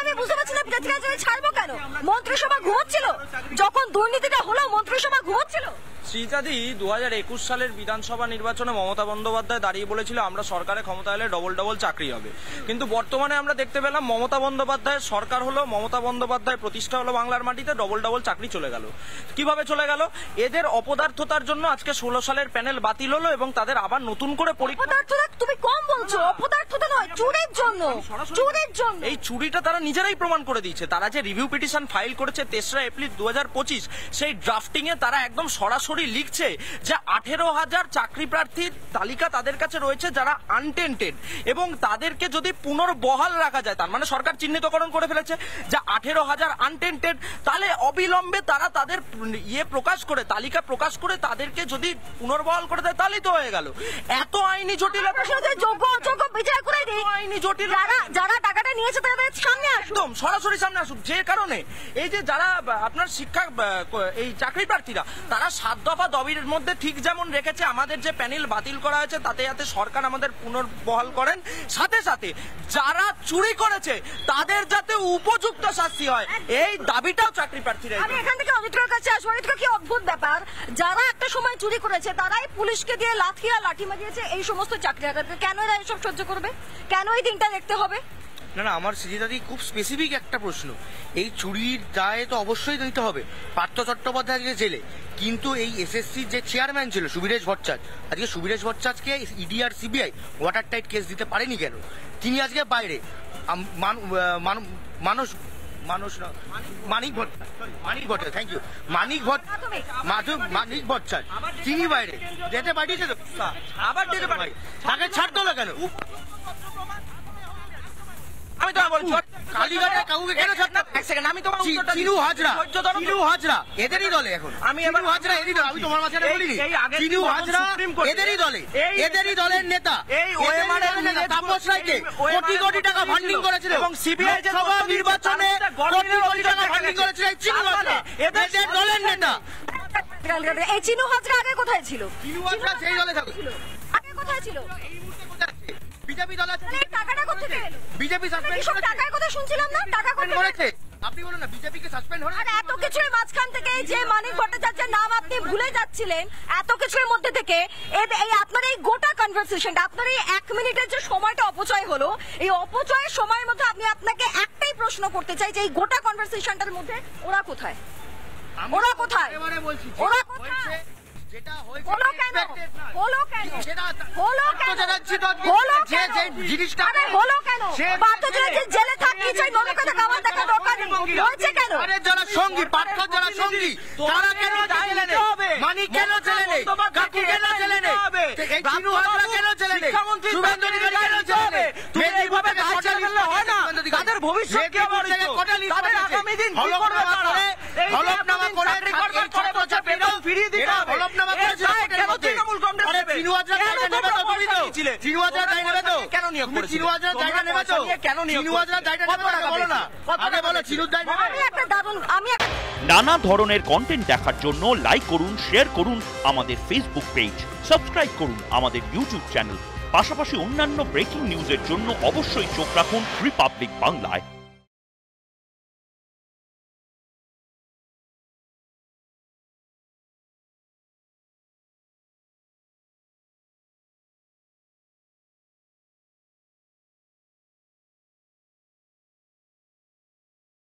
আমি বুঝতে পারছি না পৃথিবীকে ছাড়বো কেন? মন্ত্রিসভা ঘুমোচ্ছিল যখন দুর্নীতিটা হলো, মন্ত্রিসভা ঘুমোচ্ছিল। শ্রীজাদি 2021 সালের বিধানসভা নির্বাচনে মমতা বন্দ্যোপাধ্যায় দাঁড়িয়ে বলেছিল আমরা সরকারে ক্ষমতা এলে ডবল ডবল চাকরি হবে, কিন্তু বর্তমানে আমরা দেখতে পেলাম মমতা বন্দ্যোপাধ্যায়ের সরকার হলো, মমতা বন্দ্যোপাধ্যায় প্রতিষ্ঠা হলো বাংলার মাটিতে, ডবল ডবল চাকরি চলে গেল। কিভাবে চলে গেল? এদের অপদার্থতার জন্য আজকে 16 সালের প্যানেল বাতিল হলো এবং তাদের আবার নতুন করে অপদার্থতা তুমি কম বলছো, অপদার্থতা নয়, চুরির জন্য। চুরির জন্য এই চুরিটা তারা নিজেরাই প্রমাণ করে দিয়েছে। তারা যে রিভিউ পিটিশন ফাইল করেছে 3রা এপ্রিল 2025, সেই ড্রাফটিং এ তারা একদম সরাসরি লিখছে যে 18,000 চাকরি প্রার্থীর তালিকা তাদের কাছে রয়েছে যারা আনটেন্টেড, এবং তাদেরকে যদি পুনর্বহাল রাখা যায়, তার মানে সরকার চিহ্নিতকরণ করে ফেলেছে যে 18,000 আনটেন্টেড, তাহলে অবিলম্বে তারা তাদের প্রকাশ করে, তালিকা প্রকাশ করে তাদেরকে যদি পুনর্বহাল করে দেয় তাহলেই তো হয়ে গেল। এত আইনি জটিলতা, যোগ্য অযোগ্য বিচার করে দিই, আইনি জটিল যারা টাকাটা নিয়েছে তাদের সামনে একদম সরাসরি সামনে আসুক। যে কারণে এই যে যারা আপনার শিক্ষা এই চাকরি প্রার্থীরা, তারা 7 দফা দাবির মধ্যে ঠিক যেমন রেখেছে আমাদের যে প্যানেল বাতিল করা হয়েছে তাতে যাতে সরকার আমাদের পুনর্বহাল করেন, সাথে সাথে যারা চুরি করেছে তাদের যাতে উপযুক্ত শাস্তি হয়, এই দাবিটাও চাকরি প্রার্থীরা। আমি এখান থেকে অমিত্রর কাছে আসবো। অমিত্র, কি অদ্ভুত ব্যাপার, যারা একটা সময় চুরি করেছে তারাই পুলিশকে দিয়ে লাঠি মারিয়েছে এই সমস্ত চাকরিহারাদের। কেন এরা এসব সহ্য করবে? কেন এই দিনটা দেখতে হবে? না না, আমার শ্রীজাদি খুব স্পেসিফিক একটা প্রশ্ন। এই চুরির দায়ে তো অবশ্যই দিতে হবে। পার্থ চট্টোপাধ্যায় আজকে জেলে, কিন্তু এই এসএসসির যে চেয়ারম্যান ছিল সুবীরেশ ভট্টাচার্য, আজকে সুবীরেশ ভট্টাচার্যকে ইডি আর সিবিআই ওয়াটার টাইট কেস দিতে পারেনি কেন? তিনি আজকে বাইরে। মানিক ভট্টাচার্য, থ্যাংক ইউ, মানিক ভট্টাচার্য তিনি বাইরে যেতে পাঠিয়েছে তো, আবার যেতে পারে, তাকে ছাড়তে হলো কেন? আমি তো বলছি কালীঘাটে কাউকে কেন ছাড়তে? এক সেকেন্ড, আমি তোমার উত্তরটা চিনু হাজরা এদেরই দলে এখন। আমি হাজরা এরই দলে, আমি তোমার মাঝখানে বলিনি। চিনু হাজরা এদেরই দলে, এদেরই দলের নেতা। এই ওএমআর এর নেতা তাপস রায়কে কোটি কোটি টাকা ফান্ডিং করেছিল এবং সিবিআই যে সভা নির্বাচনে কোটি কোটি টাকা ফান্ডিং করেছিল এই চিনু হাজরা, এদের দলের নেতা। এই চিনু হাজরা আগে কোথায় ছিল? চিনু হাজরা সেই দলে ছিল, আগে কোথায় ছিল? বিজেপি দল আছে। টাকাটা কোথা থেকে এলো? বিজেপি সাসপেন্ড করেছে। টাকার কথা শুনছিলাম না, টাকা কোথা করেছে? আপনি বলুন না, বিজেপিকে সাসপেন্ড হলো। আর এত কিছুর মাঝখান থেকে যে মানিক ভট্টাচার্যের নাম আপনি ভুলে যাচ্ছিলেন, এত কিছুর মধ্যে থেকে এই আপনার এই গোটা কনভারসেশনটা, আপনার এই 1 মিনিটের যে সময়টা অপচয় হলো, এই অপচয়ের সময়ের মধ্যে আপনাকে একটাই প্রশ্ন করতে চাই যে এই গোটা কনভারসেশনটার মধ্যে ওরা কোথায়? ওরা কোথায়? ওরা কোথায়? যেটা হলো কেন? হলো কেন? হলো কেন? হলো কেন? যে জিনিসটা হলো কেন? পার্থচট্টোপাধ্যায় জেলে থাকতে চাই, নরকথা খাবার দেখা দরকার নেই, হয়েছে কেন? আরে যারা সঙ্গী, পার্থ যারা সঙ্গী, তারা কেন জেলে নেই? মানি কেন জেলে নেই? কাকু কেন জেলে নেই? এই চিনু হাজরা কেন জেলে নেই? শুভেন্দু অধিকারী কেন জেলে নেই? মেদিনীপুরে কটা লিস্ট হয় না? তাদের ভবিষ্যৎ কি হবে? কটা লিস্ট হবে? আগামী দিন হলফনামা করে পেট্রোল ফিরিয়ে দিতে হবে। হলফনামা করে কেন তৃণমূল কংগ্রেস নেবে? চিনু হাজরা জায়গা নেবে তো তুমি তো? চিনু হাজরা জায়গা নেবে তো? কেন নিয়োগ করেছিলে? চিনু হাজরা জায়গা নেবে তো? কেন নিয়োগ? চিনু হাজরা জায়গা নেবে তো? বলো না, আগে বলো চিনুর জায়গা নেবে। নানা ধরনের কন্টেন্ট দেখার জন্য লাইক করুন, শেয়ার করুন আমাদের ফেসবুক পেজ, সাবস্ক্রাইব করুন আমাদের ইউটিউব চ্যানেল। পাশাপাশি অন্যান্য ব্রেকিং নিউজের জন্য অবশ্যই চোখ রাখুন রিপাবলিক বাংলায়।